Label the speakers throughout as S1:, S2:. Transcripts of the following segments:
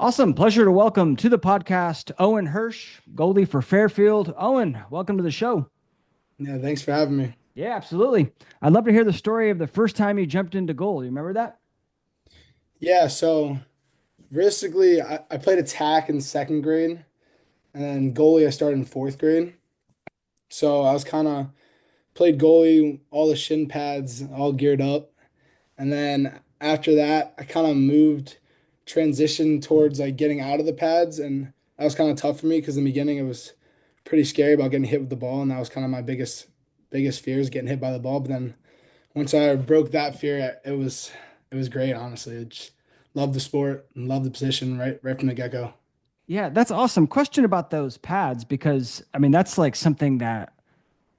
S1: Awesome. Pleasure to welcome to the podcast Owen Hirsch, goalie for Fairfield. Owen, welcome to the show.
S2: Yeah, thanks for having me.
S1: Yeah, absolutely. I'd love to hear the story of the first time you jumped into goal. You remember that?
S2: Yeah, so realistically, I played attack in second grade, and then goalie I started in fourth grade. So I was kind of played goalie, all the shin pads all geared up, and then after that, I kind of moved, transitioned towards like getting out of the pads, and that was kind of tough for me because in the beginning it was pretty scary about getting hit with the ball, and that was kind of my biggest fear is getting hit by the ball. But then once I broke that fear, it was great, honestly. I just love the sport and love the position right from the get-go.
S1: Yeah, that's awesome. Question about those pads because I mean that's like something that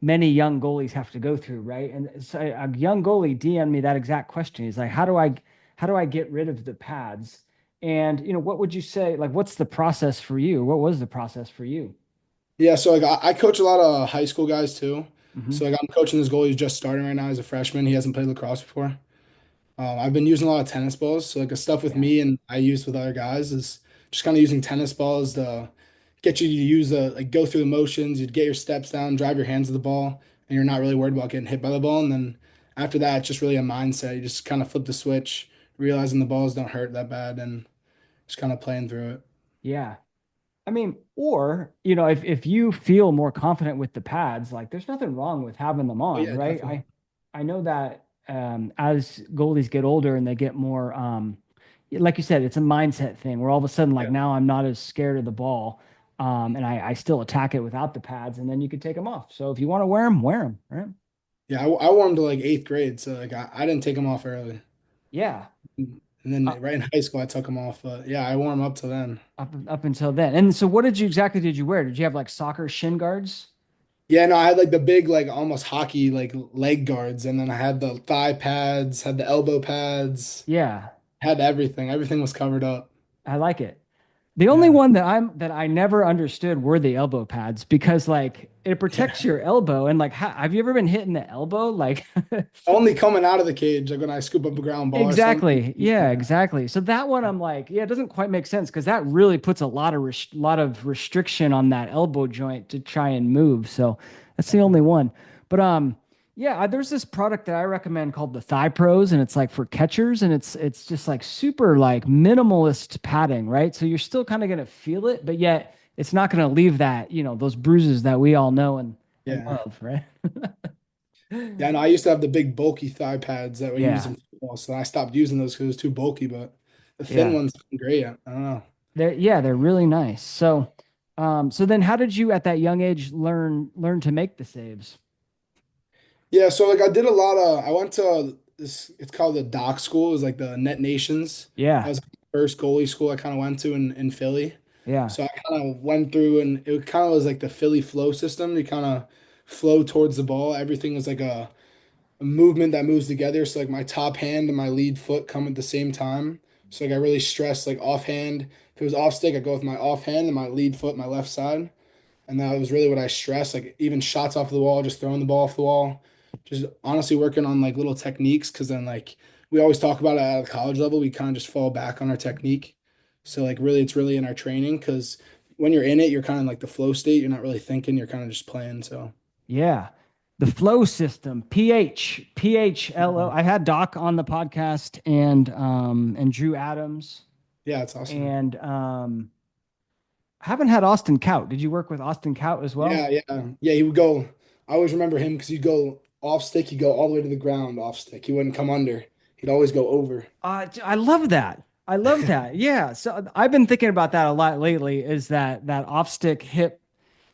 S1: many young goalies have to go through, right? And so a young goalie DM'd me that exact question. He's like, how do I get rid of the pads? And what would you say? Like, what's the process for you? What was the process for you?
S2: Yeah, so like I coach a lot of high school guys too. So
S1: Hmm.
S2: like I'm coaching this goalie who's just starting right now. He's a freshman. He hasn't played lacrosse before. I've been using a lot of tennis balls. So like the stuff with
S1: Yeah.
S2: me and I use with other guys is just kind of using tennis balls to get you to use like go through the motions. You'd get your steps down, drive your hands to the ball, and you're not really worried about getting hit by the ball. And then after that, it's just really a mindset. You just kind of flip the switch, realizing the balls don't hurt that bad, and just kind of playing through it.
S1: Yeah. I mean, or, if you feel more confident with the pads, like there's nothing wrong with having them
S2: Oh
S1: on,
S2: yeah,
S1: right?
S2: definitely.
S1: I know that as goalies get older and they get more like you said, it's a mindset thing where all of a sudden, like
S2: Yeah.
S1: now I'm not as scared of the ball. And I still attack it without the pads, and then you can take them off. So if you want to wear them, right?
S2: Yeah, I wore them to like eighth grade, so like I didn't take them off early.
S1: Yeah.
S2: And then
S1: Uh,
S2: right in high school, I took them off. But yeah, I wore them up to then.
S1: up until then. And so what did you wear? Did you have like soccer shin guards?
S2: Yeah, no, I had like the big, like almost hockey, like leg guards, and then I had the thigh pads, had the elbow pads,
S1: Yeah,
S2: had everything. Everything was covered up.
S1: I like it. The only
S2: Yeah,
S1: one that I never understood were the elbow pads because like it protects
S2: yeah.
S1: your elbow and like have you ever been hit in the elbow? Like
S2: Only coming out of the cage, like when I scoop up a ground ball or something.
S1: exactly. Yeah,
S2: Yeah,
S1: exactly. So that one I'm like, yeah, it doesn't quite make sense because that really puts a lot of restriction on that elbow joint to try and move. So that's the only one. But yeah, there's this product that I recommend called the Thigh Pros, and it's like for catchers, and it's just like super like minimalist padding, right? So you're still kind of gonna feel it, but yet it's not gonna leave that, those bruises that we all know and
S2: yeah,
S1: love, right?
S2: yeah. No, I used to have the big bulky thigh pads that we used
S1: Yeah,
S2: in football, so I stopped using those because it was too bulky. But the thin
S1: yeah.
S2: ones been great. I don't know.
S1: They're really nice. So so then how did you at that young age learn to make the saves?
S2: Yeah, so like I did a lot of. I went to this. It's called the Dock School. It was like the Net Nations. That
S1: Yeah.
S2: was the first goalie school I kind of went to in Philly.
S1: Yeah.
S2: So I kind of went through, and it kind of was like the Philly flow system. You kind of flow towards the ball. Everything was like a movement that moves together. So like my top hand and my lead foot come at the same time. So like I really stress like offhand. If it was off stick, I go with my offhand and my lead foot, my left side. And that was really what I stressed. Like even shots off the wall, just throwing the ball off the wall, just honestly working on like little techniques. Cause then like we always talk about it at the college level, we kind of just fall back on our technique. So like really, it's really in our training because when you're in it, you're kind of like the flow state. You're not really thinking. You're kind of just playing. So
S1: Yeah. The flow system, PHLO.
S2: Mhm.
S1: I had Doc on the podcast and Drew Adams
S2: Yeah, it's awesome.
S1: and I haven't had Austin Kaut. Did you work with Austin Kaut as well?
S2: Yeah, yeah, yeah. He would go. I always remember him because he'd go off stick. He'd go all the way to the ground off stick. He wouldn't come under. He'd always go over.
S1: I love that. I love that. Yeah. So I've been thinking about that a lot lately is that off stick hip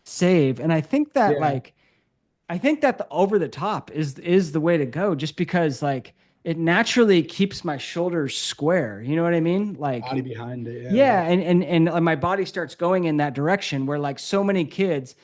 S1: save. And
S2: Yeah,
S1: I think that the over the top is the way to go just because like it naturally keeps my shoulders square. You know what I mean?
S2: body
S1: Like
S2: behind it. Yeah,
S1: yeah,
S2: definitely.
S1: and my body starts going in that direction where like so many kids,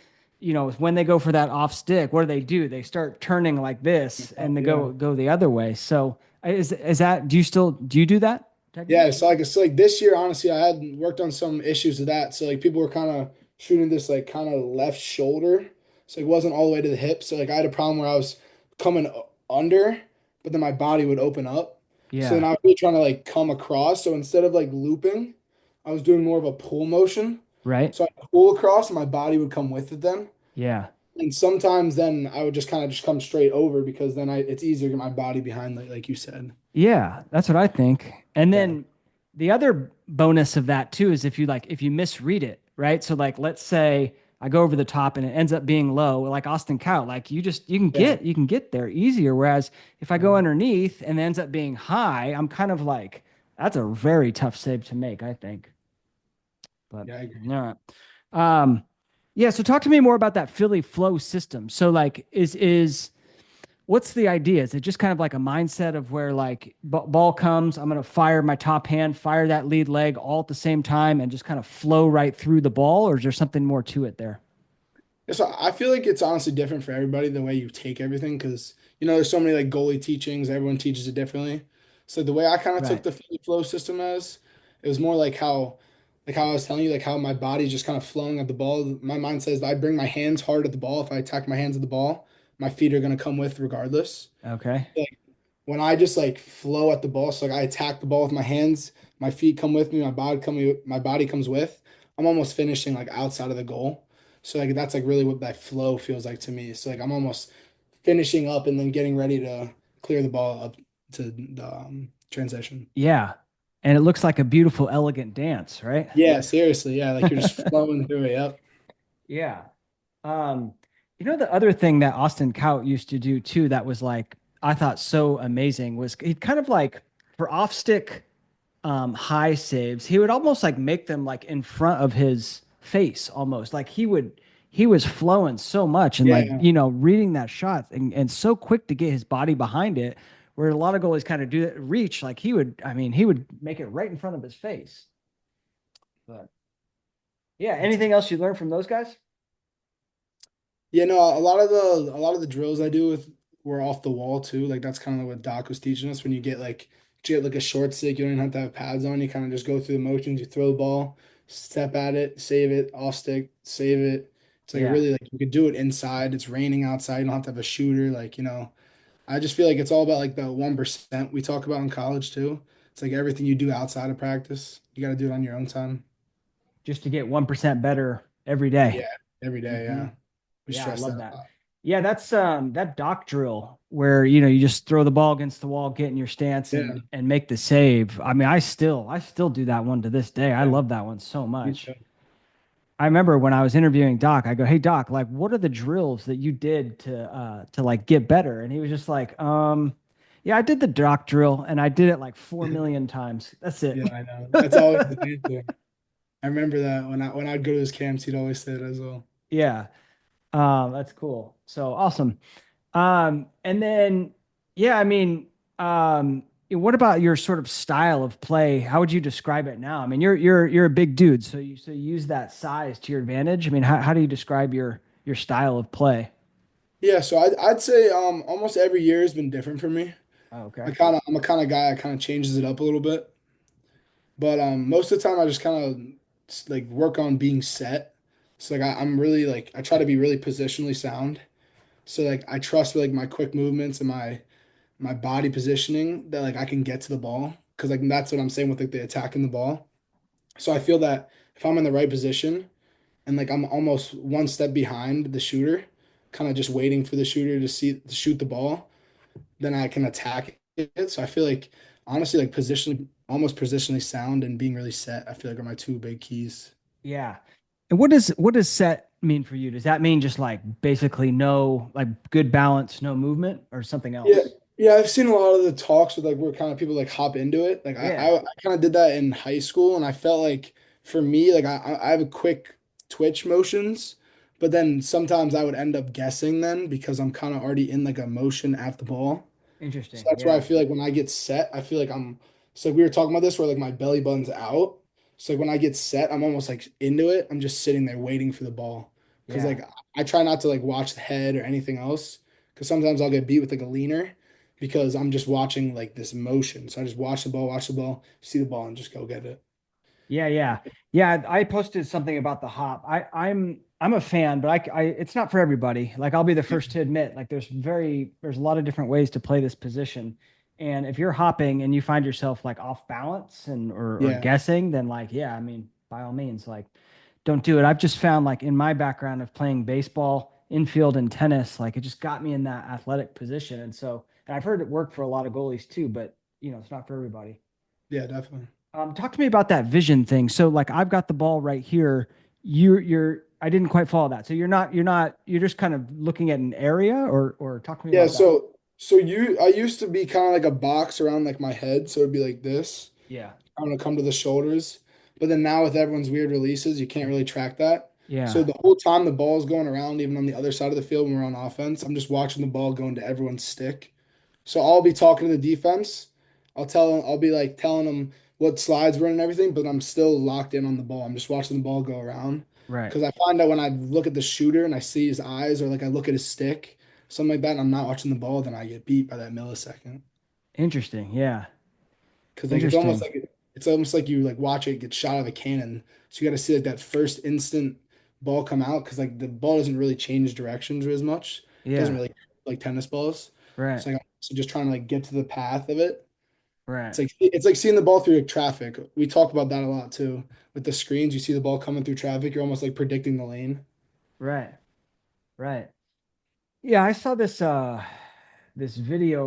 S1: when they go for that off stick, what do? They start turning like this and they
S2: Yeah.
S1: go the other way. So is that do you do that technique?
S2: Yeah, so like this year, honestly, I had worked on some issues with that. So like people were kind of shooting this like kind of left shoulder, so it wasn't all the way to the hip. So like I had a problem where I was coming under, but then my body would open up. So then
S1: Yeah.
S2: I was really trying to like come across. So instead of like looping, I was doing more of a pull motion.
S1: Right?
S2: So I pull across and my body would come with it then.
S1: Yeah.
S2: And sometimes then I would just kind of just come straight over because then it's easier to get my body behind like you said.
S1: Yeah, that's what I think. And
S2: Yeah.
S1: then the other bonus of that too is if you misread it, right? So like let's say I go over the top and it ends up being low, like Austin Cow, like
S2: Yeah.
S1: you can get there easier. Whereas if I go
S2: Yeah.
S1: underneath and it ends up being high, I'm kind of like that's a very tough save to make, I think. But
S2: Yeah, I agree.
S1: all right. Um yeah, so talk to me more about that Philly flow system. So like is what's the idea? Is it just kind of like a mindset of where like ball comes, I'm going to fire my top hand, fire that lead leg all at the same time and just kind of flow right through the ball? Or is there something more to it there?
S2: Yeah, so I feel like it's honestly different for everybody the way you take everything because there's so many like goalie teachings, everyone teaches it differently. So the way I kind of took
S1: Right.
S2: the Philly flow system as it was more like how I was telling you, like how my body's just kind of flowing at the ball. My mind says if I bring my hands hard at the ball, if I attack my hands at the ball, my feet are gonna come with regardless.
S1: Okay.
S2: Like when I just like flow at the ball, so like I attack the ball with my hands, my feet come with me, my body comes with. I'm almost finishing like outside of the goal. So like that's like really what that flow feels like to me. So like I'm almost finishing up and then getting ready to clear the ball up to the transition.
S1: Yeah. And it looks like a beautiful, elegant dance, right?
S2: Yeah, seriously, yeah, like you're just flowing through it. Yep.
S1: Yeah. Um, the other thing that Austin Kaut used to do too that was like I thought so amazing was he kind of like for off stick high saves, he would almost like make them like in front of his face almost. Like he was flowing so much and like,
S2: Yeah,
S1: reading that shot and so quick to get his body behind it, where a lot of goalies kind of do that reach, like he would make it right in front of his face. But yeah,
S2: that's
S1: anything else you learned from those guys?
S2: Yeah, no, a lot of the drills I do with were off the wall too. Like that's kind of what Doc was teaching us. When you get like a short stick, you don't even have to have pads on. You kind of just go through the motions. You throw the ball, step at it, save it, off stick, save it. It's like
S1: Yeah.
S2: really like you could do it inside. It's raining outside. You don't have to have a shooter. I just feel like it's all about like the 1% we talk about in college too. It's like everything you do outside of practice, you got to do it on your own time.
S1: Just to get 1% better every day.
S2: Yeah, every day.
S1: Hmm.
S2: Yeah, we
S1: Yeah, I
S2: stress that
S1: love
S2: a
S1: that.
S2: lot.
S1: Yeah, that's that dock drill where you just throw the ball against the wall, get in your stance
S2: Yeah,
S1: and make the save. I mean, I still do that one to this day. I
S2: yeah,
S1: love that one so
S2: me
S1: much.
S2: too.
S1: I remember when I was interviewing Doc, I go, "Hey Doc, like what are the drills that you did to like get better?" And he was just like, yeah, I did the dock drill and I did it like 4 million times. That's it."
S2: Yeah, I know. That's always the answer. I remember that when I'd go to his camps, he'd always say that as well.
S1: Yeah. That's cool. So awesome. And then, yeah, I mean, what about your sort of style of play? How would you describe it now? I mean, you're a big dude, so you use that size to your advantage. I mean, how do you describe your style of play?
S2: Yeah, so I'd say almost every year has been different for me.
S1: Oh, okay.
S2: I'm a kind of guy that kind of changes it up a little bit, but most of the time I just kind of like work on being set. So like I'm really like I try to be really positionally sound. So like I trust like my quick movements and my body positioning that like I can get to the ball because like that's what I'm saying with like the attacking the ball. So I feel that if I'm in the right position and like I'm almost one step behind the shooter, kind of just waiting for the shooter to shoot the ball, then I can attack it. So I feel like honestly, like almost positionally sound and being really set, I feel like are my two big keys.
S1: Yeah. And what does set mean for you? Does that mean just like basically no like good balance, no movement, or something
S2: Yeah,
S1: else?
S2: yeah, I've seen a lot of the talks with like where kind of people like hop into it. Like
S1: Yeah.
S2: I kind of did that in high school, and I felt like for me, like I have a quick twitch motions, but then sometimes I would end up guessing then because I'm kind of already in like a motion at the ball. So
S1: Interesting.
S2: that's why I
S1: Yeah.
S2: feel like when I get set, I feel like I'm. So like we were talking about this where like my belly button's out. So like when I get set, I'm almost like into it. I'm just sitting there waiting for the ball because
S1: Yeah.
S2: like I try not to like watch the head or anything else because sometimes I'll get beat with like a leaner because I'm just watching like this motion. So I just watch the ball, see the ball, and just go get it.
S1: Yeah, yeah, yeah. I posted something about the hop. I'm a fan, but it's not for everybody. Like I'll be the first to admit, like there's a lot of different ways to play this position, And if you're hopping and you find yourself like off balance and or
S2: Yeah.
S1: guessing, then like, yeah, I mean, by all means, like don't do it. I've just found like in my background of playing baseball, infield and tennis, like it just got me in that athletic position. And so, and I've heard it work for a lot of goalies too, but it's not for everybody.
S2: Yeah, definitely.
S1: Talk to me about that vision thing. So like I've got the ball right here. I didn't quite follow that. So you're just kind of looking at an area or talk to me
S2: Yeah,
S1: about that.
S2: I used to be kind of like a box around like my head, so it'd be like this.
S1: Yeah.
S2: I'm gonna come to the shoulders. But then now with everyone's weird releases, you can't really track that. So
S1: Yeah.
S2: the whole time the ball's going around, even on the other side of the field when we're on offense, I'm just watching the ball go into everyone's stick. So I'll be talking to the defense. I'll be like telling them what slides we're in and everything, but I'm still locked in on the ball. I'm just watching the ball go around.
S1: Right.
S2: Because I find that when I look at the shooter and I see his eyes or like I look at his stick, something like that, and I'm not watching the ball, then I get beat by that millisecond.
S1: Interesting. Yeah.
S2: Because like
S1: Interesting.
S2: it's almost like you like watch it get shot out of a cannon. So you got to see like that first instant ball come out because like the ball doesn't really change directions as much. It doesn't
S1: Yeah.
S2: really like tennis balls.
S1: Right.
S2: So like so just trying to like get to the path of it.
S1: Right.
S2: It's like seeing the ball through like traffic. We talk about that a lot too. With the screens, you see the ball coming through traffic, you're almost like predicting the lane.
S1: Right. Right. Yeah, I saw this video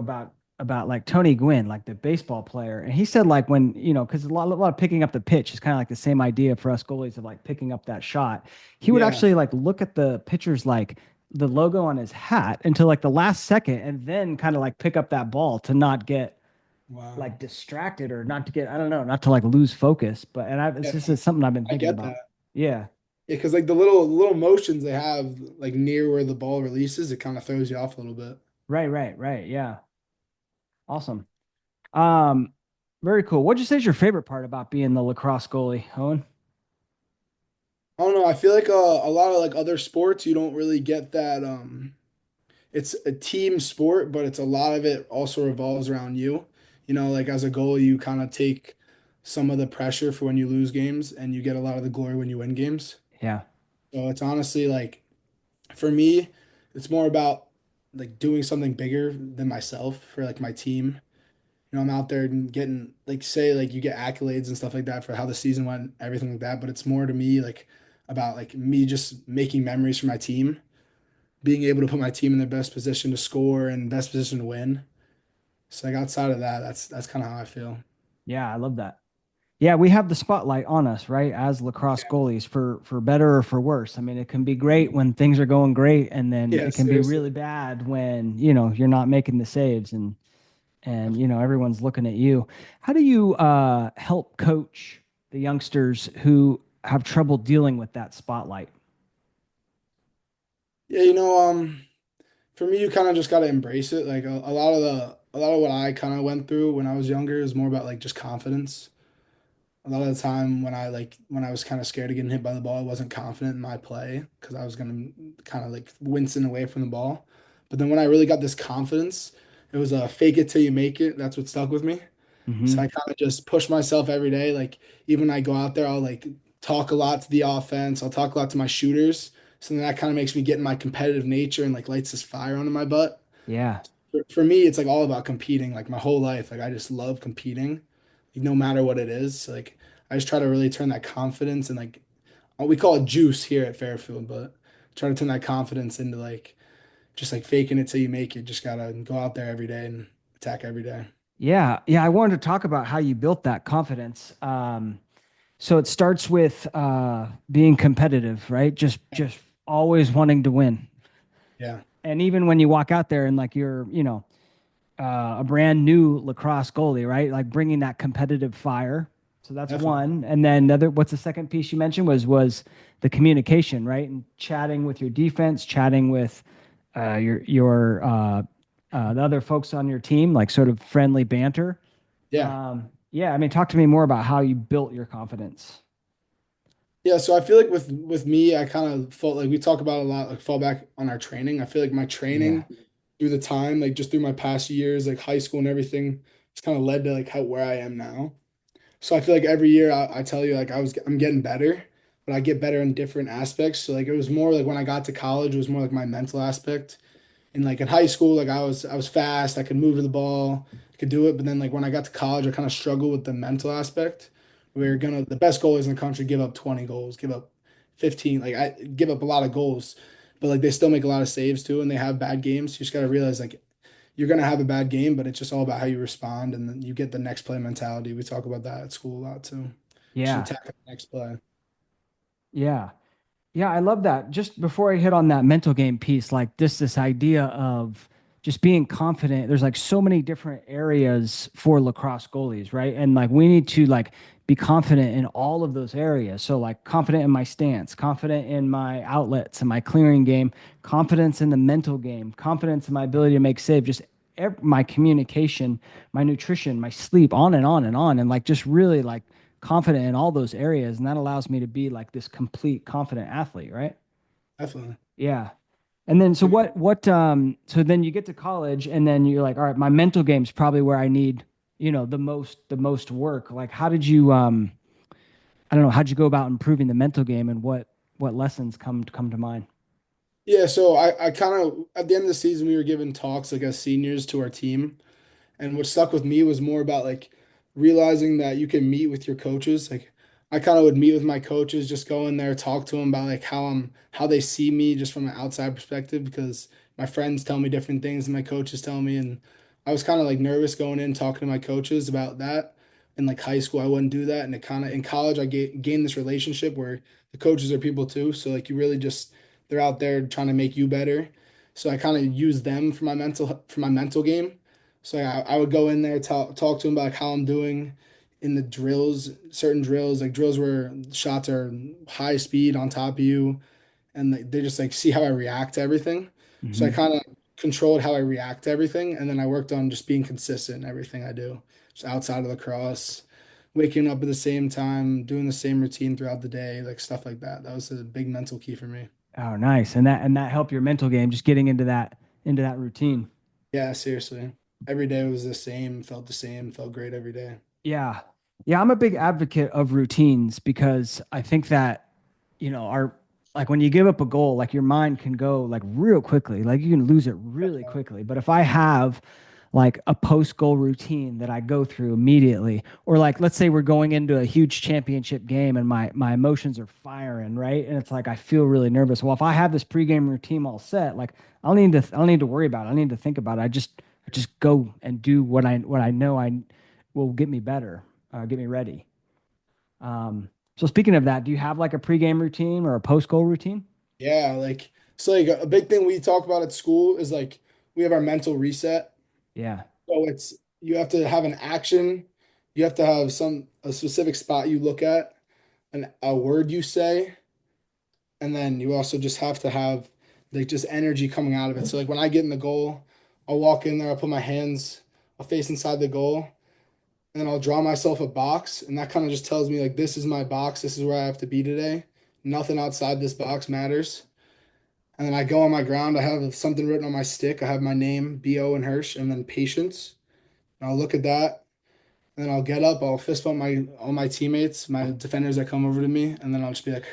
S1: about like Tony Gwynn, like the baseball player, and he said like when because a lot of picking up the pitch is kind of like the same idea for us goalies of like picking up that shot. He would
S2: Yeah.
S1: actually like look at the pitcher's like the logo on his hat until like the last second, and then kind of like pick up that ball to not get
S2: Wow.
S1: like distracted or not to get I don't know not to like lose focus. But
S2: Yeah,
S1: this is something I've been
S2: I
S1: thinking
S2: get
S1: about.
S2: that.
S1: Yeah.
S2: Yeah, because like the little motions they have like near where the ball releases, it kind of throws you off a little bit.
S1: Right. Right. Right. Yeah. Awesome. Um, Very cool. What'd you say is your favorite part about being the lacrosse goalie, Owen?
S2: I don't know. I feel like a lot of like other sports, you don't really get that. It's a team sport, but it's a lot of it also revolves around you. You know, like as a goalie, you kind of take some of the pressure for when you lose games, and you get a lot of the glory when you win games.
S1: Yeah.
S2: So it's honestly like for me, it's more about like doing something bigger than myself for like my team. You know, I'm out there and getting like say like you get accolades and stuff like that for how the season went, everything like that. But it's more to me like about like me just making memories for my team, being able to put my team in the best position to score and best position to win. So like outside of that, that's kind of how I feel.
S1: Yeah, I love that. Yeah, we have the spotlight on us, right? As lacrosse goalies for better or for worse. I mean, it can be great when things are going great, and then
S2: Yeah,
S1: it can be really
S2: seriously.
S1: bad when, you're not making the saves and everyone's looking at you. How do you help coach the youngsters who have trouble dealing with that spotlight?
S2: Yeah, for me, you kind of just got to embrace it. Like a lot of what I kind of went through when I was younger is more about like just confidence. A lot of the time when I was kind of scared of getting hit by the ball, I wasn't confident in my play because I was gonna kind of like wincing away from the ball. But then when I really got this confidence, it was a fake it till you make it. That's what stuck with me. So I
S1: Hmm.
S2: kind of just push myself every day. Like even when I go out there, I'll like talk a lot to the offense. I'll talk a lot to my shooters. So then that kind of makes me get in my competitive nature and like lights this fire under my butt.
S1: Yeah.
S2: For me, it's like all about competing. Like my whole life, like I just love competing, like, no matter what it is. Like I just try to really turn that confidence and like we call it juice here at Fairfield, but try to turn that confidence into like just like faking it till you make it. Just gotta go out there every day and attack every day.
S1: Yeah. Yeah. I wanted to talk about how you built that confidence. So it starts with being competitive, right? Just always wanting to win.
S2: Yeah,
S1: And even when you walk out there and like you're, a brand new lacrosse goalie, right? Like bringing that competitive fire. So that's
S2: definitely.
S1: one. And then another, what's the second piece you mentioned was the communication, right? And chatting with your defense, chatting with the other folks on your team, like sort of friendly banter.
S2: Yeah.
S1: Yeah, I mean, talk to me more about how you built your confidence.
S2: Yeah, so I feel like with me, I kind of felt like we talk about a lot, like fall back on our training. I feel like my
S1: Yeah.
S2: training through the time, like just through my past years, like high school and everything, it's kind of led to like how where I am now. So I feel like every year I tell you like I'm getting better, but I get better in different aspects. So like it was more like when I got to college, it was more like my mental aspect. And like in high school, like I was fast, I could move to the ball, could do it. But then like when I got to college, I kind of struggled with the mental aspect. We're gonna the best goalies in the country give up 20 goals, give up 15, like I give up a lot of goals, but like they still make a lot of saves too, and they have bad games. You just gotta realize like you're gonna have a bad game, but it's just all about how you respond, and then you get the next play mentality. We talk about that at school a lot too. Just
S1: Yeah.
S2: attack the next play.
S1: Yeah. Yeah, I love that. Just before I hit on that mental game piece, like this idea of just being confident. There's like so many different areas for lacrosse goalies, right? And like we need to like be confident in all of those areas. So like confident in my stance, confident in my outlets and my clearing game, confidence in the mental game, confidence in my ability to make save, just my communication, my nutrition, my sleep, on and on and on, and like just really like confident in all those areas, and that allows me to be like this complete confident athlete, right?
S2: Definitely.
S1: Yeah. And then so so then you get to college and then you're like, all right, my mental game's probably where I need, the most work. Like how did you I don't know, how'd you go about improving the mental game, and what lessons come to mind?
S2: Yeah, so I kind of at the end of the season we were giving talks like as seniors to our team. And what stuck with me was more about like realizing that you can meet with your coaches. Like I kind of would meet with my coaches, just go in there, talk to them about like how they see me just from an outside perspective because my friends tell me different things than my coaches tell me. And I was kind of like nervous going in talking to my coaches about that. In like high school, I wouldn't do that. And it kind of in college, I gained this relationship where the coaches are people too. So like you really just they're out there trying to make you better. So I kind of use them for my mental game. So I would go in there, talk to him about like how I'm doing in the drills, certain drills, like drills where shots are high speed on top of you, and they just like see how I react to everything. So I
S1: Hmm.
S2: kind of controlled how I react to everything, and then I worked on just being consistent in everything I do, just outside of lacrosse, waking up at the same time, doing the same routine throughout the day, like stuff like that. That was a big mental key for me.
S1: Oh, nice. And that helped your mental game, just getting into that routine.
S2: Yeah, seriously. Every day was the same, felt great every day.
S1: Yeah. Yeah, I'm a big advocate of routines because I think that, our like when you give up a goal, like your mind can go like real quickly. Like you can lose it really quickly. But if I have like a post goal routine that I go through immediately, or like let's say we're going into a huge championship game and my emotions are firing, right? And it's like I feel really nervous. Well, if I have this pregame routine all set, like I don't need to worry about it. I don't need to think about it. I just go and do what I know I will get me better, get me ready. So speaking of that, do you have like a pregame routine or a post goal routine?
S2: Yeah, like so like a big thing we talk about at school is like we have our mental reset.
S1: Yeah.
S2: So it's you have to have an action, you have to have a specific spot you look at, a word you say, and then you also just have to have like just energy coming out of it. So like when I get in the goal, I'll walk in there, I'll face inside the goal, and then I'll draw myself a box, and that kind of just tells me like this is my box, this is where I have to be today. Nothing outside this box matters. And then I go on my ground. I have something written on my stick. I have my name, B. Owen Hirsch, and then patience. And I'll look at that, and then I'll get up. I'll fist bump all my teammates, my defenders that come over to me, and then I'll just be like,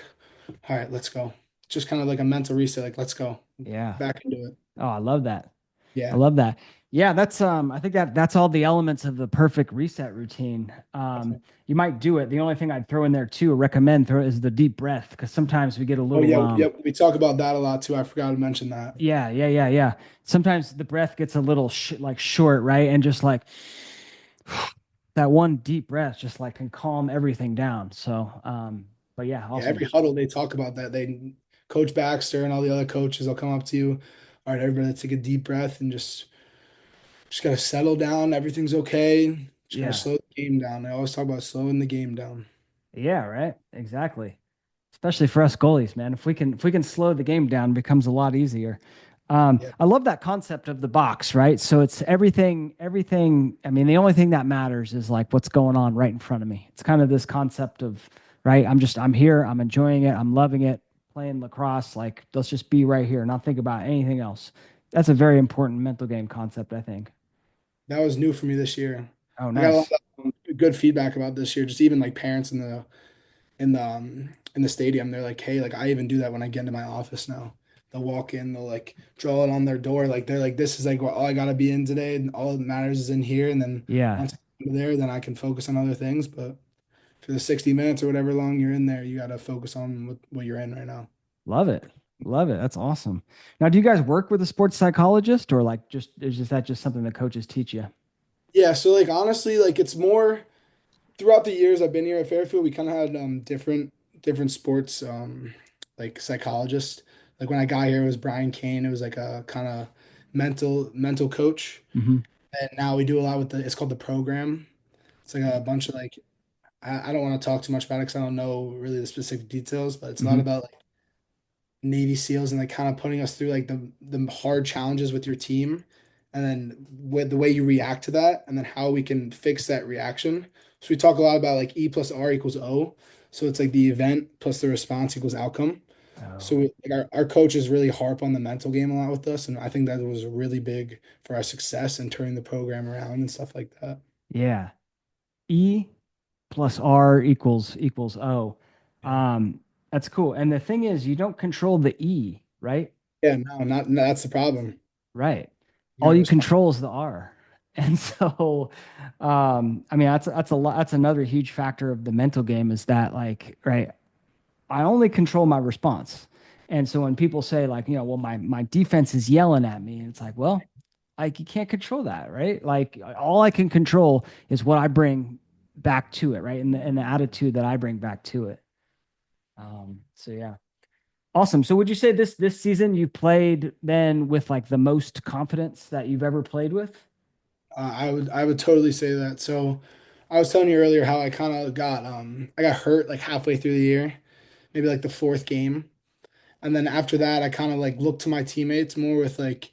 S2: "All right, let's go." Just kind of like a mental reset. Like, let's go
S1: Yeah.
S2: back into it.
S1: Oh, I love that. I
S2: Yeah,
S1: love that. Yeah, I think that's all the elements of the perfect reset routine.
S2: definitely.
S1: You might do it. The only thing I'd throw in there too, or recommend throw is the deep breath, because sometimes we get a
S2: Oh
S1: little
S2: yeah, yep. We talk about that a lot too. I forgot to mention that.
S1: yeah, yeah, yeah, yeah. Sometimes the breath gets a little like short, right? And just like that one deep breath just like can calm everything down. So, but yeah,
S2: Yeah,
S1: awesome.
S2: every huddle they talk about that. Coach Baxter and all the other coaches will come up to you. All right, everybody, take a deep breath and just gotta settle down. Everything's okay. Just gotta
S1: Yeah.
S2: slow the game down. I always talk about slowing the game down.
S1: Yeah, right. Exactly. Especially for us goalies, man. If we can slow the game down, it becomes a lot easier.
S2: Yeah,
S1: I love that concept of the box, right? So it's everything. I mean, the only thing that matters is like what's going on right in front of me. It's kind of this concept of, right? I'm here, I'm enjoying it, I'm loving it, playing lacrosse. Like, let's just be right here, not think about anything else. That's a very important mental game concept, I think.
S2: that was new for me this year.
S1: Oh,
S2: I got a lot
S1: nice.
S2: of good feedback about this year. Just even like parents in the stadium, they're like, "Hey, like I even do that when I get into my office now." they'll walk in, they'll like draw it on their door. Like they're like, this is like all I gotta be in today, and all that matters is in here. And then
S1: Yeah.
S2: once I'm there, then I can focus on other things. But for the 60 minutes or whatever long you're in there, you gotta focus on what you're in right now.
S1: Love it. Love it. That's awesome. Now, do you guys work with a sports psychologist or like just is just that just something that coaches teach you?
S2: Yeah, so like honestly, like it's more throughout the years I've been here at Fairfield, we kind of had different sports like psychologists. Like when I got here, it was Brian Kane. It was like a kind of mental coach.
S1: Hmm.
S2: And now we do a lot with the it's called the program. It's like a bunch of like I don't want to talk too much about it because I don't know really the specific details, but it's a lot
S1: Hmm.
S2: about like Navy SEALs and like kind of putting us through like the hard challenges with your team, and then with the way you react to that, and then how we can fix that reaction. So we talk a lot about like E plus R equals O. So it's like the event plus the response equals outcome. So
S1: Oh,
S2: like our coaches really harp on the mental game a lot with us, and I think that was really big for our success and turning the program around and stuff like that.
S1: yeah. E plus R equals O.
S2: Yeah.
S1: That's cool. And the thing is, you don't control the E, right?
S2: Yeah, no, not no, that's the problem.
S1: Right.
S2: You
S1: All
S2: gotta
S1: you
S2: respond.
S1: control is the R. And so, I mean, that's a lot. That's another huge factor of the mental game is that like, right, I only control my response. And so when people say like, well, my defense is yelling at me, and it's like, well, like you can't control that, right? Like all I can control is what I bring back to it, right? And the attitude that I bring back to it. So yeah. Awesome. So would you say this season you played then with like the most confidence that you've ever played with?
S2: I would totally say that. So I was telling you earlier how I got hurt like halfway through the year, maybe like the fourth game. And then after that I kind of like looked to my teammates more with like,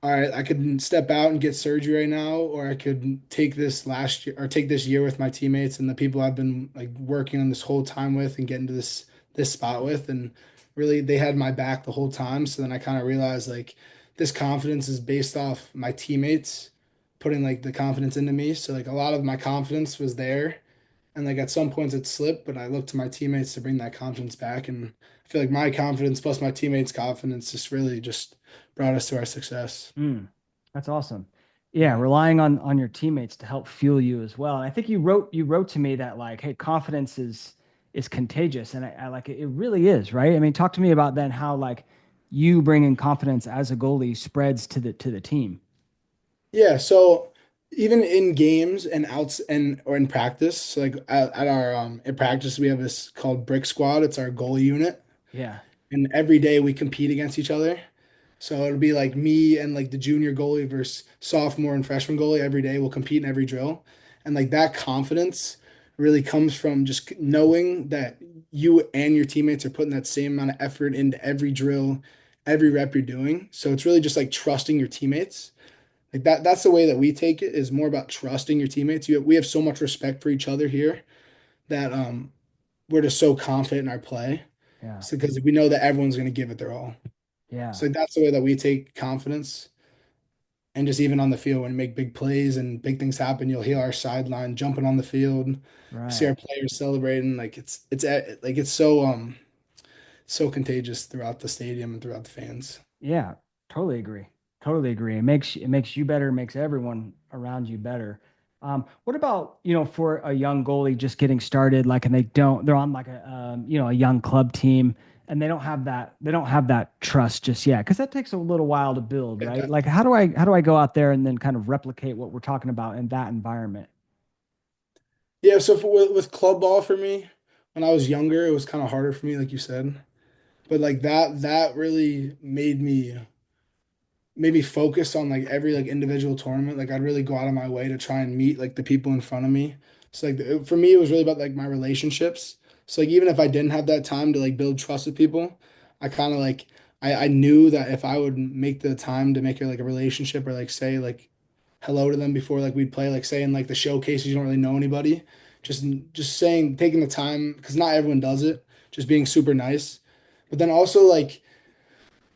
S2: all right, I could step out and get surgery right now, or I could take this last year or take this year with my teammates and the people I've been like working on this whole time with and getting to this spot with. And really they had my back the whole time. So then I kind of realized like this confidence is based off my teammates putting like the confidence into me. So like a lot of my confidence was there. And like at some points it slipped, but I looked to my teammates to bring that confidence back. And I feel like my confidence plus my teammates' confidence just really just brought us to our success.
S1: Mm, that's awesome. Yeah,
S2: Yeah.
S1: relying on your teammates to help fuel you as well. And I think you wrote to me that like, hey, confidence is contagious, and I like it. It really is, right? I mean, talk to me about then how like you bringing confidence as a goalie spreads to the team.
S2: Yeah, so even in games and outs and or in practice, so like at our in practice we have this called Brick Squad. It's our goalie unit,
S1: Yeah.
S2: and every day we compete against each other. So it'll be like me and like the junior goalie versus sophomore and freshman goalie every day. We'll compete in every drill, and like that confidence really comes from just knowing that you and your teammates are putting that same amount of effort into every drill, every rep you're doing. So it's really just like trusting your teammates like that's the way that we take it is more about trusting your teammates. We have so much respect for each other here that we're just so confident in our play.
S1: Yeah.
S2: So because we know that everyone's going to give it their all.
S1: Yeah.
S2: So that's the way that we take confidence. And just even on the field when we make big plays and big things happen, you'll hear our sideline jumping on the field. You see our
S1: Right.
S2: players celebrating like like it's so contagious throughout the stadium and throughout the fans.
S1: Yeah, totally agree. Totally agree. It makes you better, makes everyone around you better. What about, for a young goalie just getting started, like, and they're on like a young club team and they don't have that trust just yet. Cause that takes a little while to build,
S2: Yeah,
S1: right? Like,
S2: definitely.
S1: how do I go out there and then kind of replicate what we're talking about in that environment?
S2: Yeah, so with club ball for me, when I was younger, it was kind of harder for me, like you said. But like that really made me focus on like every like individual tournament. Like I'd really go out of my way to try and meet like the people in front of me. So like for me, it was really about like my relationships. So like even if I didn't have that time to like build trust with people, I kind of like I knew that if I would make the time to make it like a relationship or like say like hello to them before like we'd play, like say in like the showcases you don't really know anybody, just saying taking the time because not everyone does it, just being super nice. But then also like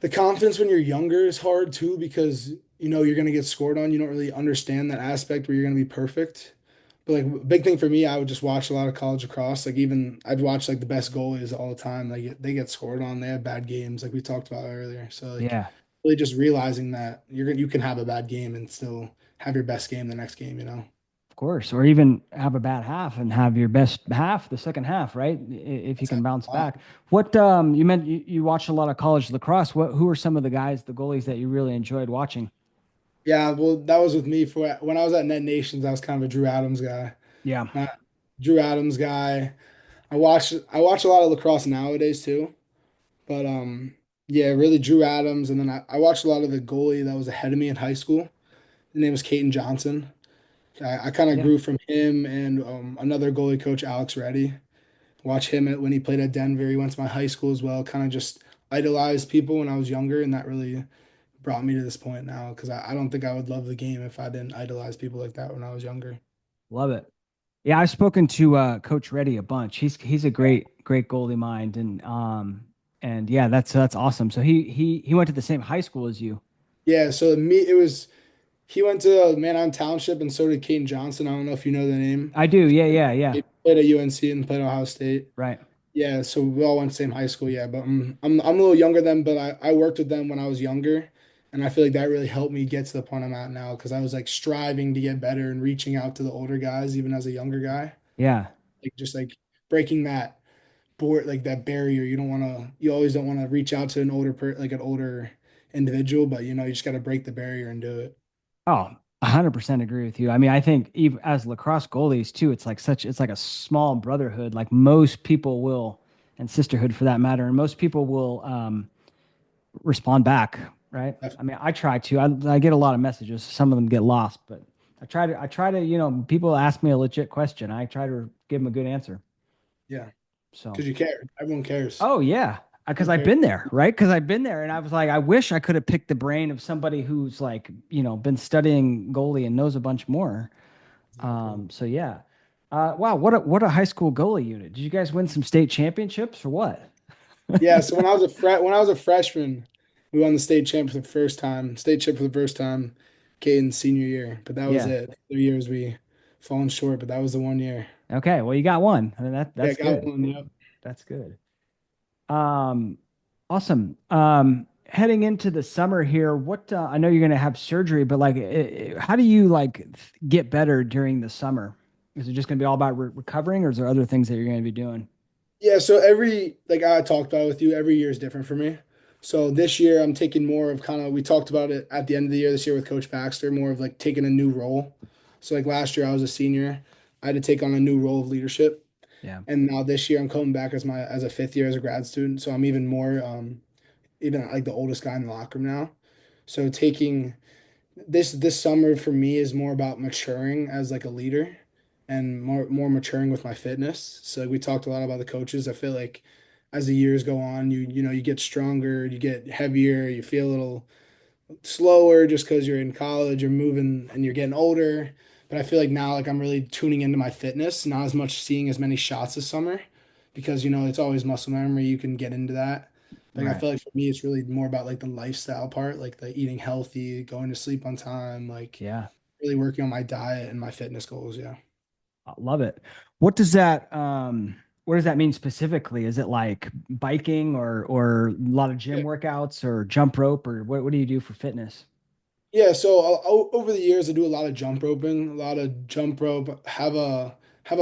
S2: the confidence when you're younger is hard too because you know you're gonna get scored on. You don't really understand that aspect where you're gonna be perfect. But like big thing for me, I would just watch a lot of college lacrosse. Like even I'd watch like the best goalies all the time. Like they get scored on. They have bad games, like we talked about earlier. So like
S1: Yeah,
S2: really just realizing that you can have a bad game and still have your best game the next game. You know,
S1: of course. Or even have a bad half and have your best half the second half, right? If you
S2: that's
S1: can bounce
S2: a lot.
S1: back. What you meant you watched a lot of college lacrosse. Who are some of the guys, the goalies that you really enjoyed watching?
S2: Yeah, well, that was with me for when I was at Net Nations. I was kind of a Drew Adams guy.
S1: Yeah.
S2: Not Drew Adams guy. I watch a lot of lacrosse nowadays too. But yeah, really Drew Adams, and then I watched a lot of the goalie that was ahead of me in high school. His name was Caden Johnson. I kind of
S1: Yeah.
S2: grew from him and another goalie coach, Alex Reddy. Watch him when he played at Denver. He went to my high school as well. Kind of just idolized people when I was younger, and that really brought me to this point now because I don't think I would love the game if I didn't idolize people like that when I was younger.
S1: Love it. Yeah, I've spoken to Coach Reddy a bunch. He's a great goalie mind, and yeah, that's awesome. So he went to the same high school as you.
S2: Yeah, so it was he went to Manheim Township, and so did Caden Johnson. I don't know if you know the name.
S1: I do. Yeah, yeah, yeah.
S2: He played at UNC and played at Ohio State.
S1: Right.
S2: Yeah, so we all went to the same high school. Yeah, but I'm a little younger than, but I worked with them when I was younger, and I feel like that really helped me get to the point I'm at now because I was like striving to get better and reaching out to the older guys even as a younger guy,
S1: Yeah.
S2: like just like breaking that board like that barrier. You always don't want to reach out to an older individual, but you just got to break the barrier and do it.
S1: Oh, 100% agree with you. I mean, I think even as lacrosse goalies too, it's like a small brotherhood. Like most people will, and sisterhood for that matter, and most people will respond back, right? I mean, I try to. I get a lot of messages. Some of them get lost, but I try to, people ask me a legit question. I try to give them a good answer.
S2: Yeah,
S1: So,
S2: because you care. Everyone cares.
S1: oh yeah, because
S2: Everyone
S1: I've
S2: cares.
S1: been there, right? Because I've been there, and I was like, I wish I could have picked the brain of somebody who's like, been studying goalie and knows a bunch more.
S2: Exactly.
S1: So yeah. Wow, what a high school goalie unit. Did you guys win some state championships or what?
S2: Yeah, so when I was a freshman, we won the state champ for the first time. State champ for the first time, Caden's senior year. But that was
S1: Yeah.
S2: it. 3 years we fallen short, but that was the one year.
S1: Okay. Well, you got one. I mean,
S2: Yeah,
S1: that's
S2: got
S1: good.
S2: one. Yep.
S1: That's good. Um, awesome. Heading into the summer here, what I know you're going to have surgery, but like, how do you like get better during the summer? Is it just going to be all about recovering, or is there other things that you're going to be doing?
S2: Yeah, so like I talked about with you, every year is different for me. So this year I'm taking more of kind of we talked about it at the end of the year this year with Coach Baxter, more of like taking a new role. So like last year I was a senior. I had to take on a new role of leadership.
S1: Yeah.
S2: And now this year I'm coming back as a fifth year as a grad student. So I'm even more even like the oldest guy in the locker room now. So taking this summer for me is more about maturing as like a leader and more maturing with my fitness. So like, we talked a lot about the coaches. I feel like as the years go on, you get stronger, you get heavier, you feel a little slower just because you're in college, you're moving and you're getting older. But I feel like now, like I'm really tuning into my fitness, not as much seeing as many shots this summer, because it's always muscle memory. You can get into that. Like I
S1: Right.
S2: feel like for me, it's really more about like the lifestyle part, like the eating healthy, going to sleep on time, like
S1: Yeah.
S2: really working on my diet and my fitness goals. Yeah.
S1: I love it. What does that mean specifically? Is it like biking or a lot of gym workouts or jump rope or what do you do for fitness?
S2: Yeah, so over the years, I do a lot of jump roping, a lot of jump rope. Have a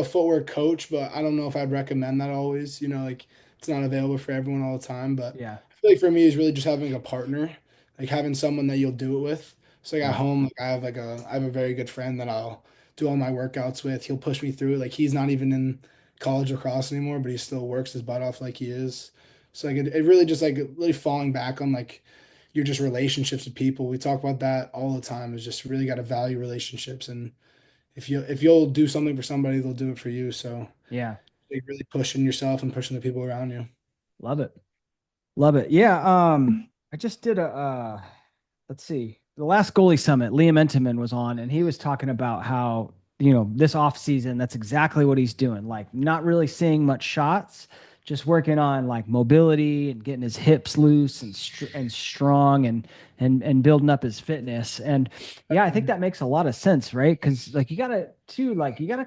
S2: footwork coach, but I don't know if I'd recommend that always. Like it's not available for everyone all the time. But
S1: Yeah.
S2: I feel like for me, is really just having a partner, like having someone that you'll do it with. So like at
S1: Right.
S2: home, like I have a very good friend that I'll do all my workouts with. He'll push me through it. Like he's not even in college lacrosse anymore, but he still works his butt off like he is. So like it really just like really falling back on like your just relationships with people. We talk about that all the time. Is just really got to value relationships, and if you'll do something for somebody, they'll do it for you. So
S1: Yeah.
S2: like really pushing yourself and pushing the people around you.
S1: Love it. Love it. Yeah. I just did let's see, the last goalie summit, Liam Entenman was on, and he was talking about how, this off season, that's exactly what he's doing. Like not really seeing much shots, just working on like mobility and getting his hips loose and strong and building up his fitness. And yeah, I think that makes a lot of sense, right? Because like you gotta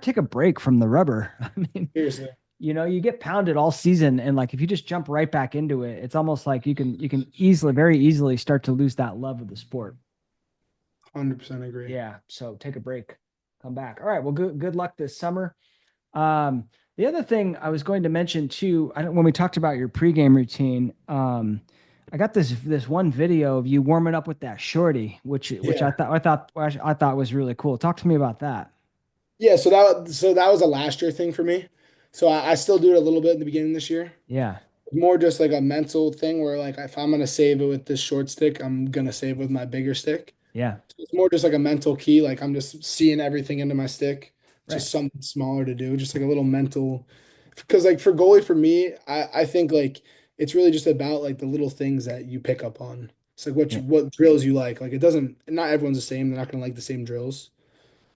S1: take a break from the rubber. I mean,
S2: Seriously,
S1: you get pounded all season, and like if you just jump right back into it, it's almost like you can easily, very easily start to lose that love of the sport.
S2: 100% agree.
S1: Yeah, so take a break, come back. All right, well, good luck this summer. Um, the other thing I was going to mention too, when we talked about your pregame routine, I got this one video of you warming up with that shorty, which
S2: Yeah.
S1: I thought was really cool. Talk to me about that.
S2: Yeah, so that was a last year thing for me. So I still do it a little bit in the beginning this year.
S1: Yeah,
S2: More just like a mental thing where like if I'm gonna save it with this short stick, I'm gonna save with my bigger stick.
S1: yeah,
S2: So it's more just like a mental key, like I'm just seeing everything into my stick,
S1: right.
S2: just something smaller to do, just like a little mental. Because like for goalie for me, I think like it's really just about like the little things that you pick up on. It's like
S1: Yeah,
S2: what drills you like. Like it doesn't, not everyone's the same. They're not gonna like the same drills.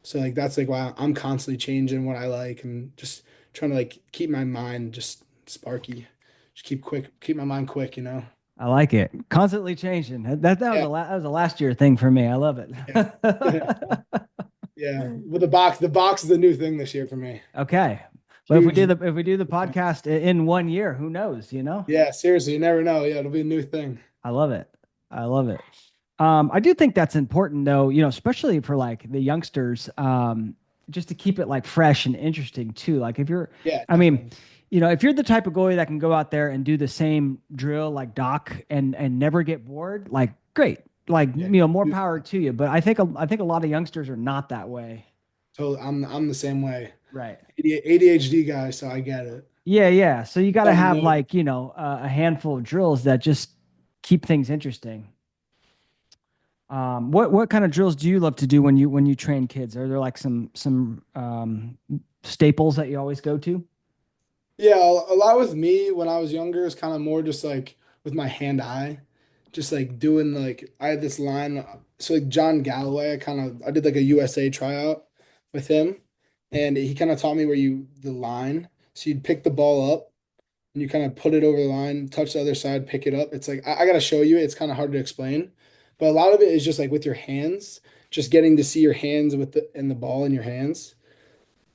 S2: So like that's like why I'm constantly changing what I like and just trying to like keep my mind just sparky. Just keep my mind quick, you know?
S1: I like it. Constantly changing.
S2: Yeah,
S1: That was a last year thing for me. I love it.
S2: yeah. Yeah. But the box is the new thing this year for me.
S1: Okay. But
S2: Huge.
S1: if we do the podcast in 1 year, who knows, you know?
S2: Yeah, seriously, you never know. Yeah, it'll be a new thing.
S1: I love it. I love it. I do think that's important though, especially for like the youngsters, just to keep it like fresh and interesting too. Like
S2: Yeah,
S1: I mean,
S2: definitely.
S1: if you're the type of goalie that can go out there and do the same drill like Doc and never get bored, like great. Like,
S2: Yeah.
S1: more power to you. But I think a lot of youngsters are not that way.
S2: So I'm the same way.
S1: Right.
S2: ADHD guy, so I get it.
S1: Yeah, yeah. So you got to
S2: Something
S1: have
S2: new.
S1: like, a handful of drills that just keep things interesting. What kind of drills do you love to do when you train kids? Are there like some staples that you always go to?
S2: Yeah, a lot with me when I was younger is kind of more just like with my hand eye, just like doing like I had this line. So like John Galloway, I did like a USA tryout with him, and he kind of taught me where you the line. So you'd pick the ball up and you kind of put it over the line, touch the other side, pick it up. It's like I gotta show you. It's kind of hard to explain, but a lot of it is just like with your hands, just getting to see your hands with the ball in your hands.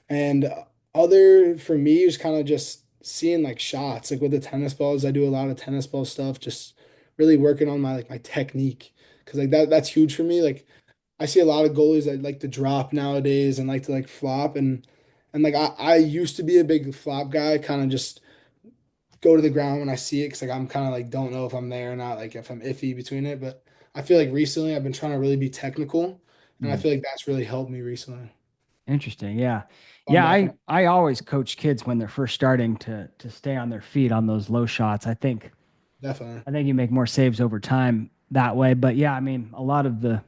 S2: And other for me is kind of just seeing like shots. Like with the tennis balls, I do a lot of tennis ball stuff, just really working on my technique. Cause like that's huge for me. Like I see a lot of goalies that like to drop nowadays and like to like flop and like I used to be a big flop guy, kind of just go to the ground when I see it because like I'm kind of like don't know if I'm there or not, like if I'm iffy between it. But I feel like recently I've been trying to really be technical, and I
S1: Hmm.
S2: feel like that's really helped me recently.
S1: Interesting. Yeah.
S2: I'm
S1: Yeah,
S2: back on.
S1: I always coach kids when they're first starting to stay on their feet on those low shots.
S2: Definitely.
S1: I think you make more saves over time that way. But yeah, I mean, a lot of the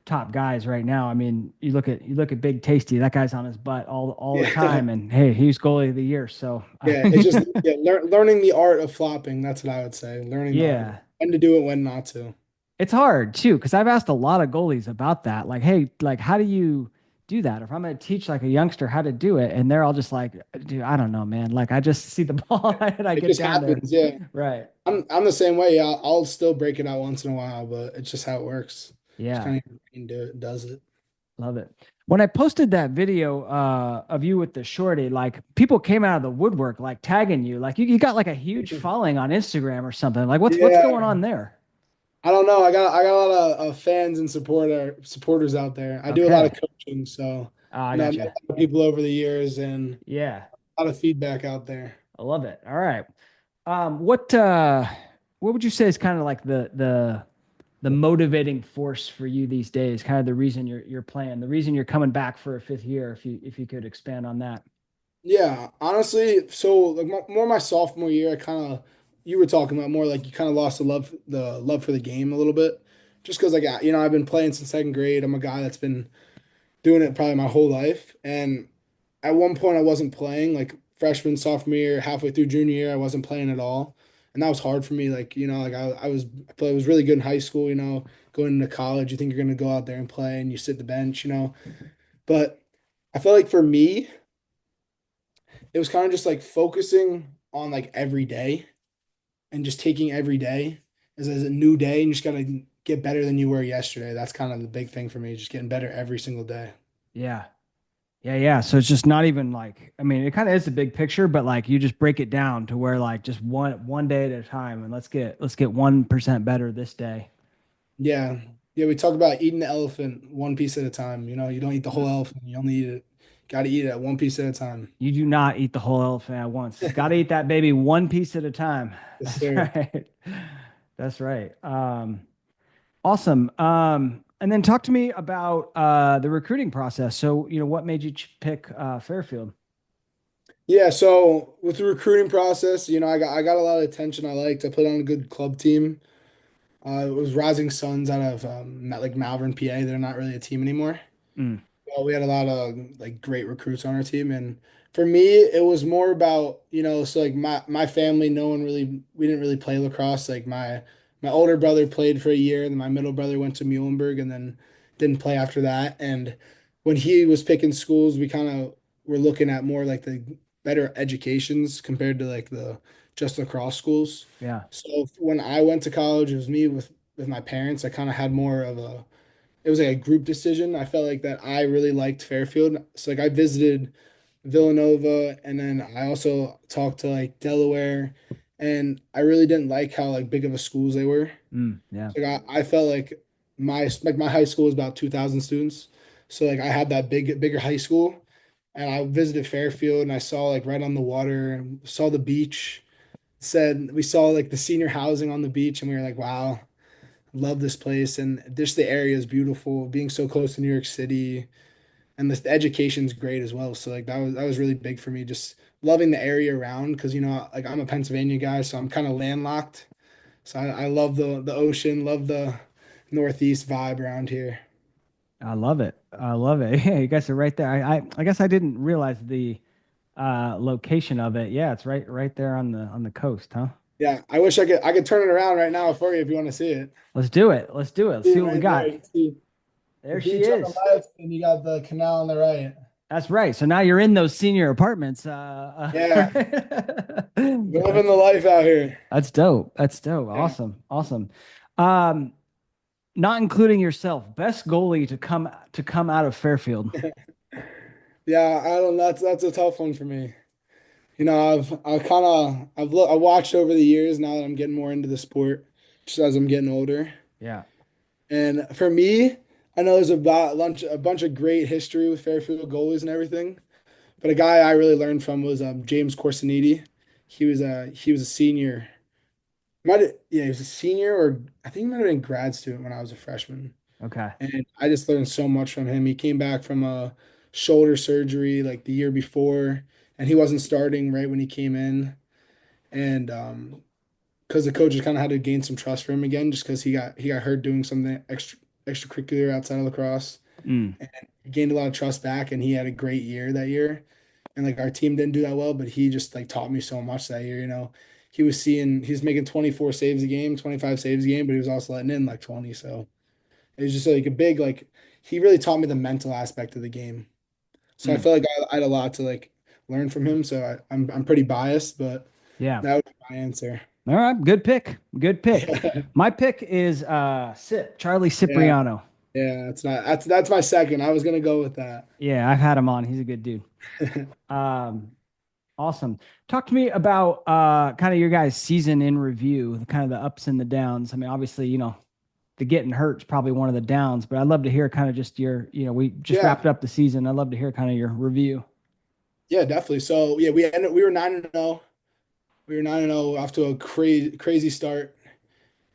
S1: top guys right now, I mean, you look at Big Tasty, that guy's on his butt all the
S2: Yeah.
S1: time and hey, he's goalie of the year. So
S2: Yeah, it's just yeah, learning the art of flopping. That's what I would say. Learning the art of
S1: yeah.
S2: when to do it, when not to.
S1: It's hard too, because I've asked a lot of goalies about that. Like, hey, like, how do you do that? If I'm going to teach like a youngster how to do it, and they're all just like, dude, I don't know, man. Like, I just see the ball and I
S2: It
S1: get
S2: just
S1: down there.
S2: happens. Yeah,
S1: Right.
S2: I'm the same way. Yeah, I'll still break it out once in a while, but it's just how it works. Just
S1: Yeah.
S2: kind of does it.
S1: Love it. When I posted that video of you with the shorty, like people came out of the woodwork, like tagging you, like you got like a huge following on Instagram or something. Like, what's going
S2: Yeah,
S1: on there?
S2: I don't know. I got a lot of fans and supporters out there. I do a lot of
S1: Okay.
S2: coaching, so
S1: Oh, I
S2: I've met
S1: gotcha.
S2: a lot of people over the years and
S1: Yeah.
S2: a lot of feedback out there.
S1: I love it. All right. What would you say is kind of like the motivating force for you these days? Kind of the reason you're playing, the reason you're coming back for a fifth year. If you could expand on that.
S2: Yeah, honestly, so like more my sophomore year, I kind of you were talking about more like you kind of lost the love for the game a little bit, just because like I've been playing since second grade. I'm a guy that's been doing it probably my whole life, and at one point I wasn't playing like freshman, sophomore year, halfway through junior year, I wasn't playing at all, and that was hard for me. Like like I was really good in high school. Going into college, you think you're gonna go out there and play, and you sit the bench. But I feel like for me it was kind of just like focusing on like every day and just taking every day as a new day and you just gotta get better than you were yesterday. That's kind of the big thing for me, just getting better every single day.
S1: Yeah. Yeah, yeah. So it's just not even like, I mean, it kind of is the big picture, but like you just break it down to where like just one day at a time and let's get 1% better this day.
S2: Yeah. Yeah, we talk about eating the elephant one piece at a time. You know, you don't eat the whole elephant. You only eat it, gotta eat it one piece at a time.
S1: You do not eat the whole elephant at once. Got to eat that baby one piece at a time.
S2: Yes,
S1: That's
S2: sir.
S1: right. That's right. Awesome. And then talk to me about the recruiting process. So, what made you pick Fairfield?
S2: Yeah, so with the recruiting process, I got a lot of attention I liked. I played on a good club team. It was Rising Suns out of like Malvern, PA. They're not really a team anymore.
S1: Mm,
S2: Well, we had a lot of like great recruits on our team, and for me, it was more about, so like my family, no one really, we didn't really play lacrosse. Like my older brother played for a year, and then my middle brother went to Muhlenberg, and then didn't play after that. And when he was picking schools, we kind of were looking at more like the better educations compared to like the just lacrosse schools.
S1: yeah.
S2: So when I went to college, it was me with my parents. I kind of had more of a it was like a group decision. I felt like that I really liked Fairfield. So like I visited Villanova and then I also talked to like Delaware and I really didn't like how like big of a schools they were.
S1: Yeah.
S2: So like I felt like my high school was about 2,000 students. So like I had that bigger high school and I visited Fairfield and I saw like right on the water and saw the beach. Said we saw like the senior housing on the beach and we were like, wow, love this place and just the area is beautiful. Being so close to New York City and the education's great as well. So like that was really big for me. Just loving the area around because like I'm a Pennsylvania guy, so I'm kind of landlocked. So I love the ocean, love the Northeast vibe around here.
S1: I love it. I love it. Yeah, you guys are right there. I guess I didn't realize the location of it. Yeah, it's right there on the coast, huh?
S2: Yeah, I wish I could turn it around right now for you if you want to see it.
S1: Let's do it. Let's do it. Let's
S2: See
S1: see
S2: it
S1: what we
S2: right there.
S1: got.
S2: You can see the
S1: There she
S2: beach on the
S1: is.
S2: left, and you got the canal on the right.
S1: That's right. So now you're in those senior apartments.
S2: Yeah, we're living
S1: That's
S2: the life out here.
S1: that's dope. That's dope.
S2: Yeah.
S1: Awesome. Awesome. Um, Not including yourself, best goalie to come out of Fairfield.
S2: Yeah, I don't. That's a tough one for me. I watched over the years now that I'm getting more into the sport, just as I'm getting older.
S1: Yeah.
S2: And for me, I know there's a bunch of great history with Fairfield goalies and everything. But a guy I really learned from was James Corsiniti. He was a senior. Yeah, he was a senior, or I think he might have been a grad student when I was a freshman.
S1: Okay.
S2: And I just learned so much from him. He came back from a shoulder surgery like the year before, and he wasn't starting right when he came in. And because the coaches kind of had to gain some trust for him again, just because he got hurt doing something extracurricular outside of lacrosse,
S1: Mm,
S2: and he gained a lot of trust back, and he had a great year that year. And like our team didn't do that well, but he just like taught me so much that year. He was making 24 saves a game, 25 saves a game, but he was also letting in like 20. So it was just like a big like he really taught me the mental aspect of the game. So I
S1: mm.
S2: feel like I had a lot to like learn from him. So I'm pretty biased, but
S1: Yeah.
S2: that would be my answer.
S1: All right. Good pick. Good pick.
S2: Yeah,
S1: My pick is Charlie
S2: yeah,
S1: Cipriano.
S2: yeah. That's my second. I was gonna go with that.
S1: Yeah, I've had him on. He's a good dude. Um, Awesome. Talk to me about kind of your guys' season in review, the kind of the ups and the downs. I mean, obviously, the getting hurt is probably one of the downs, but I'd love to hear kind of just we just
S2: Yeah,
S1: wrapped up the season. I'd love to hear kind of your review.
S2: yeah, definitely. So yeah, we were 9-0. We were 9-0 off to a crazy start.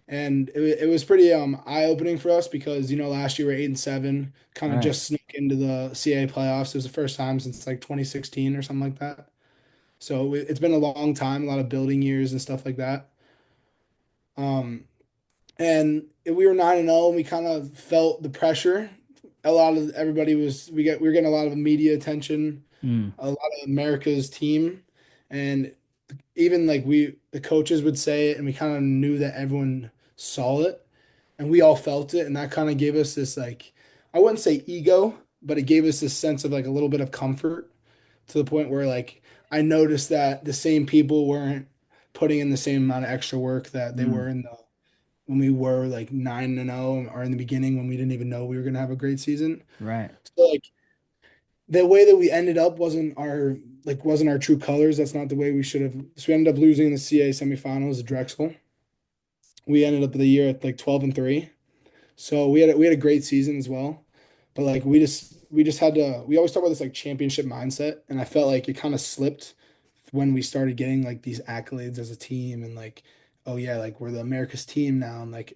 S2: And it was pretty eye-opening for us because last year we were 8-7, kind of
S1: Right.
S2: just snuck into the CAA playoffs. It was the first time since like 2016 or something like that. So it's been a long time, a lot of building years and stuff like that. Um, and we were 9-0 and we kind of felt the pressure. A lot of everybody we were getting a lot of media attention,
S1: Mm,
S2: a lot of America's team, and even like the coaches would say it, and we kind of knew that everyone saw it, and we all felt it, and that kind of gave us this like I wouldn't say ego, but it gave us this sense of like a little bit of comfort to the point where like I noticed that the same people weren't putting in the same amount of extra work that they
S1: Mm,
S2: were in the when we were like 9-0 or in the beginning when we didn't even know we were gonna have a great season.
S1: right.
S2: So like the way that we ended up wasn't our true colors. That's not the way we should have. So we ended up losing in the CA semifinals at Drexel. We ended up the year at like 12-3. So we had a great season as well. But like we just had to we always talk about this like championship mindset, and I felt like it kind of slipped when we started getting like these accolades as a team and like oh yeah, like we're the America's team now, and like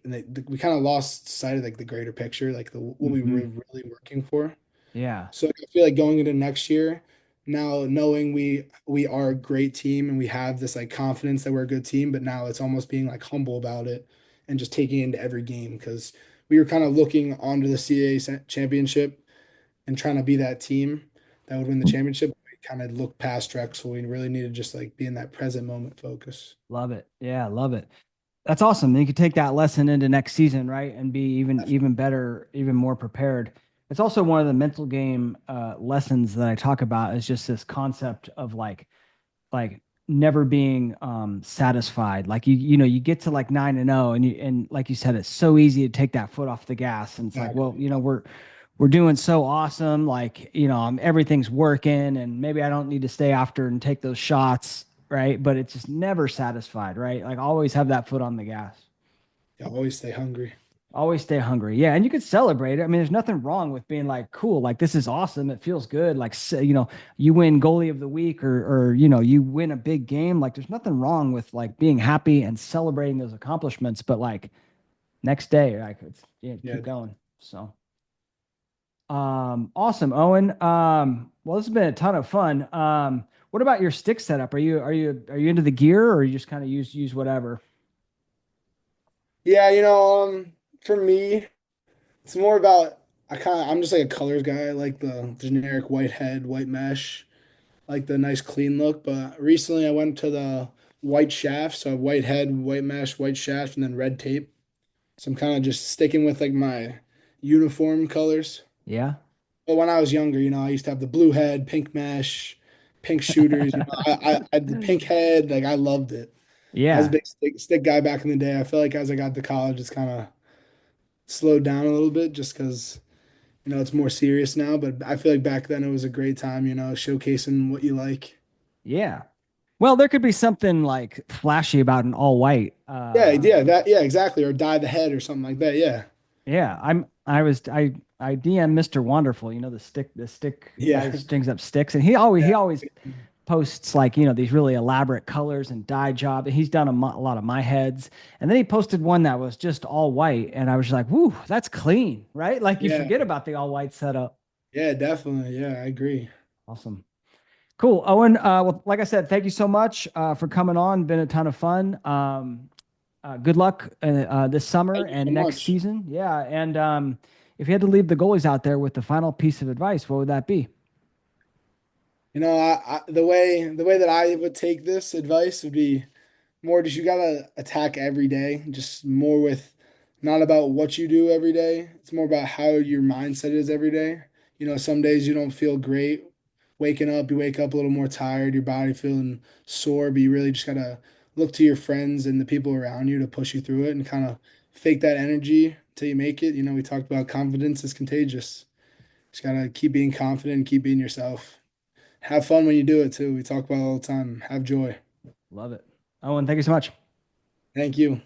S2: we kind of lost sight of like the greater picture, like what we were
S1: Hmm.
S2: really working for.
S1: Yeah.
S2: So I feel like going into next year, now knowing we are a great team and we have this like confidence that we're a good team, but now it's almost being like humble about it and just taking it into every game because we were kind of looking onto the CAA championship and trying to be that team that would win the championship. We kind of looked past Drexel. We really need to just like be in that present moment focus.
S1: Love it. Yeah, love it. That's awesome. You could take that lesson into next season, right? And be even better, even more prepared. It's also one of the mental game lessons that I talk about is just this concept of like never being satisfied. Like you get to like 9-0 and like you said, it's so easy to take that foot off the gas. And it's like, well,
S2: Exactly.
S1: we're doing so awesome. Like, everything's working and maybe I don't need to stay after and take those shots, right? But it's just never satisfied, right? Like always have that foot on the gas.
S2: Yeah, always stay hungry.
S1: Always stay hungry. Yeah. And you could celebrate it. I mean, there's nothing wrong with being like, cool, like this is awesome. It feels good. Like, you win goalie of the week or you win a big game. Like, there's nothing wrong with like being happy and celebrating those accomplishments. But like next day, like,
S2: Yeah.
S1: keep going. So, awesome, Owen. Well, this has been a ton of fun. What about your stick setup? Are you into the gear or you just kind of use whatever?
S2: Yeah, for me, it's more about I'm just like a colors guy. I like the generic white head, white mesh, like the nice clean look. But recently I went to the white shaft, so white head, white mesh, white shaft, and then red tape. So I'm kind of just sticking with like my uniform colors.
S1: Yeah.
S2: But when I was younger, I used to have the blue head, pink mesh, pink shooters. I had the pink head. Like I loved it. I was a
S1: Yeah.
S2: big stick guy back in the day. I feel like as I got to college, it's kind of slowed down a little bit just because it's more serious now. But I feel like back then it was a great time, showcasing what you like.
S1: Yeah. Well, there could be something like flashy about an all white.
S2: Yeah, exactly. Or dye the head or something like that. Yeah,
S1: Yeah, I DM Mr. Wonderful, the stick guy
S2: yeah,
S1: who strings up sticks, and he always posts like, these really elaborate colors and dye job. And he's done a lot of my heads. And then he posted one that was just all white, and I was just like, "Whoo, that's clean," right? Like you
S2: yeah,
S1: forget about the all white setup.
S2: yeah. Definitely. Yeah, I agree.
S1: Awesome. Cool, Owen. Well, like I said, thank you so much for coming on. Been a ton of fun. Good luck this summer
S2: Thank you so
S1: and next
S2: much.
S1: season. Yeah, and if you had to leave the goalies out there with the final piece of advice, what would that be?
S2: The way that I would take this advice would be more just you gotta attack every day, just more with not about what you do every day. It's more about how your mindset is every day. Some days you don't feel great waking up, you wake up a little more tired, your body feeling sore, but you really just gotta look to your friends and the people around you to push you through it and kind of fake that energy till you make it. We talked about confidence is contagious. Just gotta keep being confident and keep being yourself. Have fun when you do it too. We talk about it all the time. Have joy.
S1: Love it. Owen, thank you so much.
S2: Thank you.